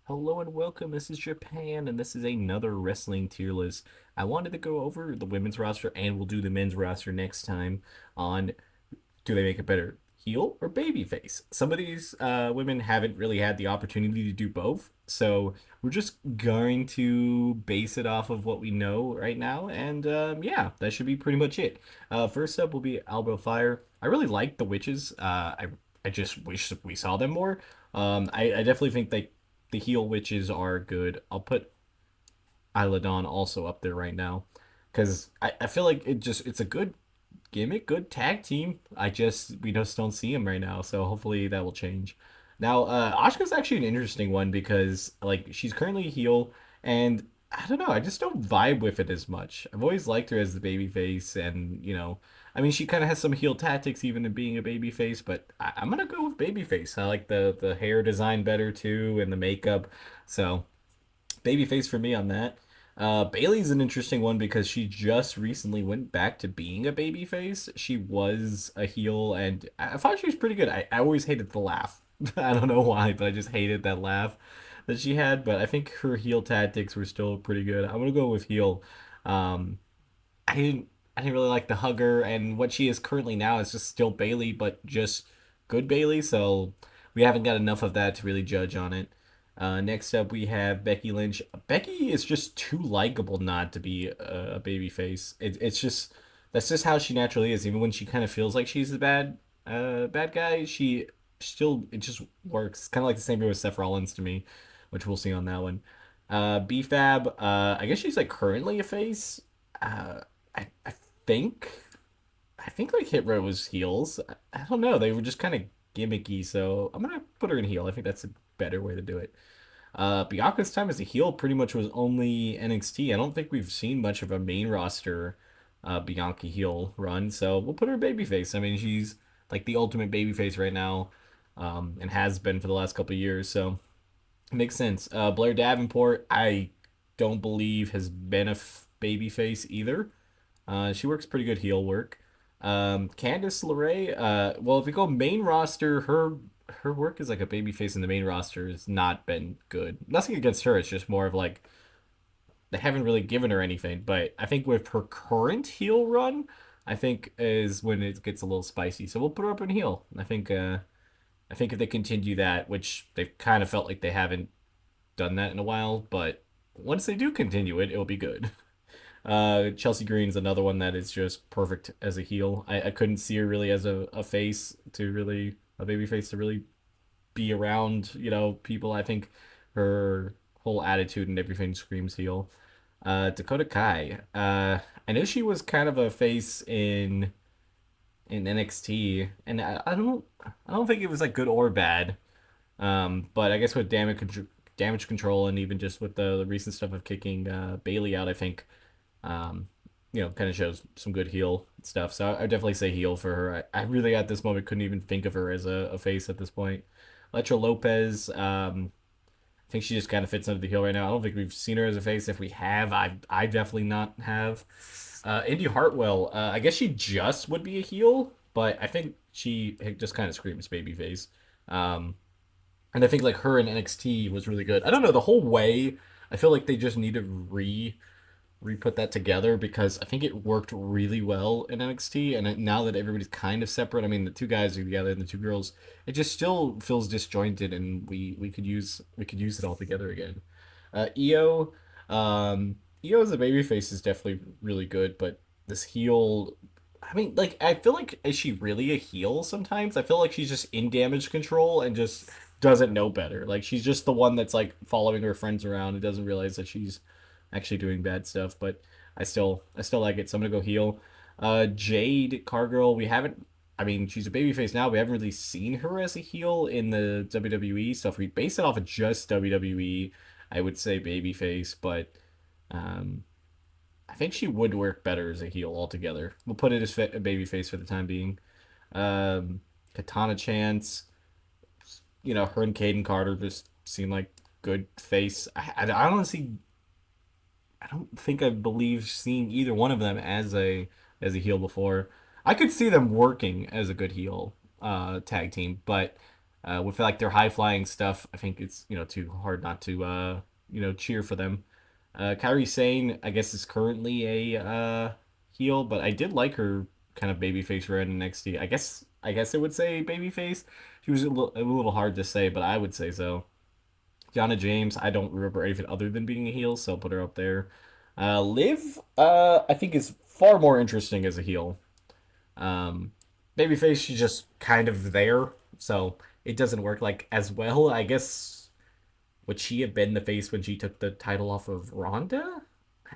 Hello and welcome. This is Japan, and this is another wrestling tier list. I wanted to go over the women's roster, and we'll do the men's roster next time on do they make it better, heel or babyface? Some of these women haven't really had the opportunity to do both, so we're just going to base it off of what we know right now, and yeah, that should be pretty much it. First up will be Albo Fire. I really like the witches. I just wish we saw them more. I definitely think the heel witches are good. I'll put Isla Dawn also up there right now because I feel like it's a good gimmick, good tag team. We just don't see him right now, so hopefully that will change. Now, Asuka's actually an interesting one because like she's currently a heel, and I don't know, I just don't vibe with it as much. I've always liked her as the baby face, and I mean, she kind of has some heel tactics even in being a baby face, but I'm gonna go with baby face. I like the hair design better too, and the makeup, so babyface for me on that. Bailey's an interesting one because she just recently went back to being a babyface. She was a heel, and I thought she was pretty good. I always hated the laugh. I don't know why, but I just hated that laugh that she had. But I think her heel tactics were still pretty good. I'm gonna go with heel. Um, I didn't I didn't really like the hugger, and what she is currently now is just still Bailey, but just good Bailey. So we haven't got enough of that to really judge on it. Next up, we have Becky Lynch. Becky is just too likable not to be a baby face. It's just that's just how she naturally is. Even when she kind of feels like she's the bad guy, she still it just works. Kind of like the same way with Seth Rollins to me, which we'll see on that one. BFAB, I guess she's like currently a face. Uh, I think like Hit Row was heels. I don't know. They were just kind of gimmicky, so I'm gonna put her in heel. I think that's a better way to do it. Bianca's time as a heel pretty much was only NXT. I don't think we've seen much of a main roster Bianca heel run, so we'll put her babyface. I mean, she's like the ultimate babyface right now, and has been for the last couple of years, so it makes sense. Blair Davenport, I don't believe has been a babyface either. She works pretty good heel work. Candice LeRae, well, if we go main roster, her work as like a babyface in the main roster has not been good. Nothing against her. It's just more of like they haven't really given her anything. But I think with her current heel run, I think is when it gets a little spicy. So we'll put her up in heel. I think if they continue that, which they've kind of felt like they haven't done that in a while, but once they do continue it, it'll be good. Chelsea Green's another one that is just perfect as a heel. I couldn't see her really as a face to really a baby face to really be around, people. I think her whole attitude and everything screams heel. Dakota Kai. I know she was kind of a face in NXT, and I don't think it was like good or bad. But I guess with damage control and even just with the recent stuff of kicking Bailey out, I think um, kind of shows some good heel stuff. So I definitely say heel for her. I really at this moment couldn't even think of her as a face at this point. Electra Lopez, I think she just kind of fits under the heel right now. I don't think we've seen her as a face. If we have, I definitely not have. Indy Hartwell, I guess she just would be a heel, but I think she just kind of screams babyface. Um, and I think like her in NXT was really good. I don't know the whole way. I feel like they just need to re-put that together because I think it worked really well in NXT. And now that everybody's kind of separate, I mean the two guys are together and the two girls, it just still feels disjointed, and we could use it all together again. Io, Io as a babyface is definitely really good, but this heel. I mean, like, I feel like is she really a heel sometimes? I feel like she's just in damage control and just doesn't know better. Like she's just the one that's like following her friends around and doesn't realize that she's actually doing bad stuff. But I still like it. So I'm gonna go heel. Jade Cargill. We haven't. I mean, she's a babyface now. We haven't really seen her as a heel in the WWE. So if we base it off of just WWE, I would say babyface. But um, I think she would work better as a heel altogether. We'll put it as a babyface for the time being. Katana Chance. Her and Caden Carter just seem like good face. I honestly I don't think I believe seeing either one of them as a heel before. I could see them working as a good heel tag team, but With like their high flying stuff, I think it's too hard not to cheer for them. Kairi Sane, I guess, is currently a heel, but I did like her kind of babyface run in NXT. I guess it would say babyface. She was a little hard to say, but I would say so. Kiana James, I don't remember anything other than being a heel, so I'll put her up there. Liv, I think is far more interesting as a heel. Um, Babyface, she's just kind of there, so it doesn't work like as well. I guess would she have been the face when she took the title off of Ronda?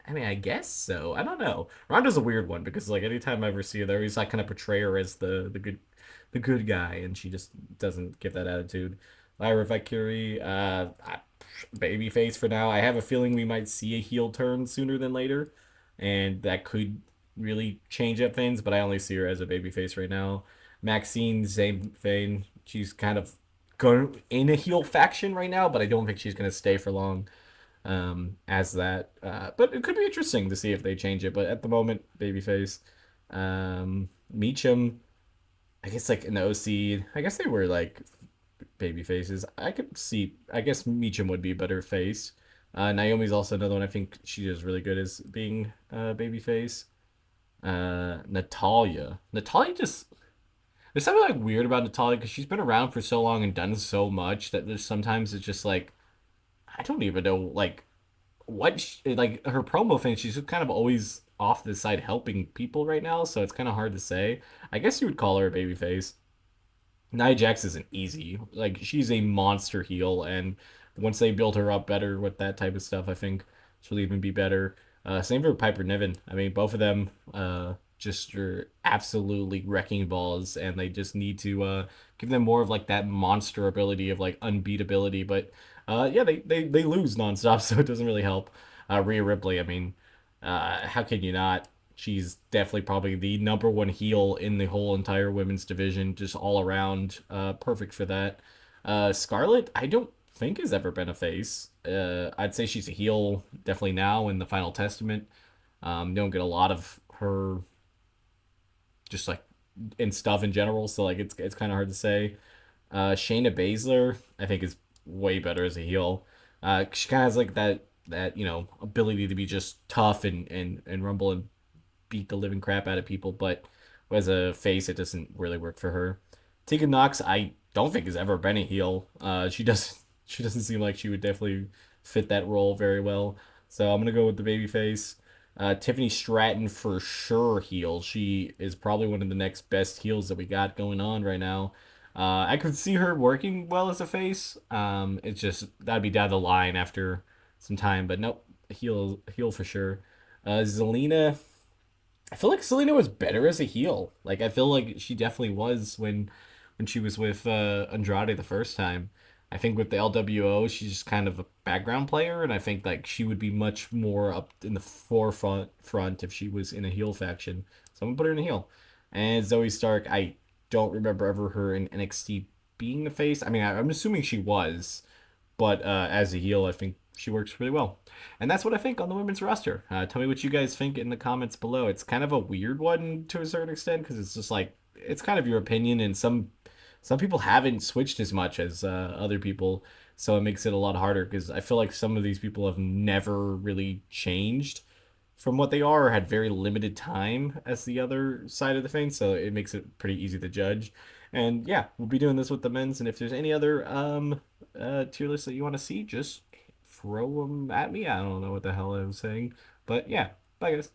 I mean, I guess so. I don't know. Ronda's a weird one because like anytime I ever see her, they always like kind of portray her as the good guy, and she just doesn't give that attitude. Lyra Valkyrie, babyface for now. I have a feeling we might see a heel turn sooner than later, and that could really change up things. But I only see her as a babyface right now. Maxine, same vein. She's kind of going in a heel faction right now, but I don't think she's going to stay for long as that. But it could be interesting to see if they change it. But at the moment, babyface. Meacham, I guess like in the OC, I guess they were like baby faces. I could see. I guess Meacham would be a better face. Naomi's also another one. I think she is really good as being a baby face. Natalia just there's something like weird about Natalia because she's been around for so long and done so much that there's sometimes it's just like I don't even know like like her promo thing. She's just kind of always off the side helping people right now, so it's kind of hard to say. I guess you would call her a baby face. Nia Jax isn't easy. Like she's a monster heel, and once they build her up better with that type of stuff, I think she'll even be better. Same for Piper Niven. I mean, both of them just are absolutely wrecking balls, and they just need to give them more of like that monster ability of like unbeatability. But yeah, they lose nonstop, so it doesn't really help. Rhea Ripley, I mean, how can you not? She's definitely probably the number one heel in the whole entire women's division, just all around. Perfect for that. Scarlett, I don't think has ever been a face. I'd say she's a heel definitely now in the Final Testament. Don't get a lot of her just like in stuff in general, so like it's kind of hard to say. Shayna Baszler, I think is way better as a heel. She kind of has like that ability to be just tough and rumble and beat the living crap out of people, but as a face, it doesn't really work for her. Tegan Knox, I don't think has ever been a heel. She doesn't seem like she would definitely fit that role very well. So I'm gonna go with the baby face. Tiffany Stratton for sure heel. She is probably one of the next best heels that we got going on right now. I could see her working well as a face. It's just that'd be down the line after some time, but nope, heel for sure. Zelina, I feel like Selena was better as a heel. Like I feel like she definitely was when she was with Andrade the first time. I think with the LWO, she's just kind of a background player, and I think like she would be much more up in the forefront if she was in a heel faction. So I'm gonna put her in a heel. And Zoe Stark, I don't remember ever her in NXT being the face. I mean, I'm assuming she was, but as a heel, I think she works really well. And that's what I think on the women's roster. Tell me what you guys think in the comments below. It's kind of a weird one to a certain extent because it's just like it's kind of your opinion, and some people haven't switched as much as other people, so it makes it a lot harder because I feel like some of these people have never really changed from what they are or had very limited time as the other side of the thing, so it makes it pretty easy to judge. And yeah, we'll be doing this with the men's, and if there's any other tier lists that you want to see, just throw them at me. I don't know what the hell I was saying, but yeah, bye guys.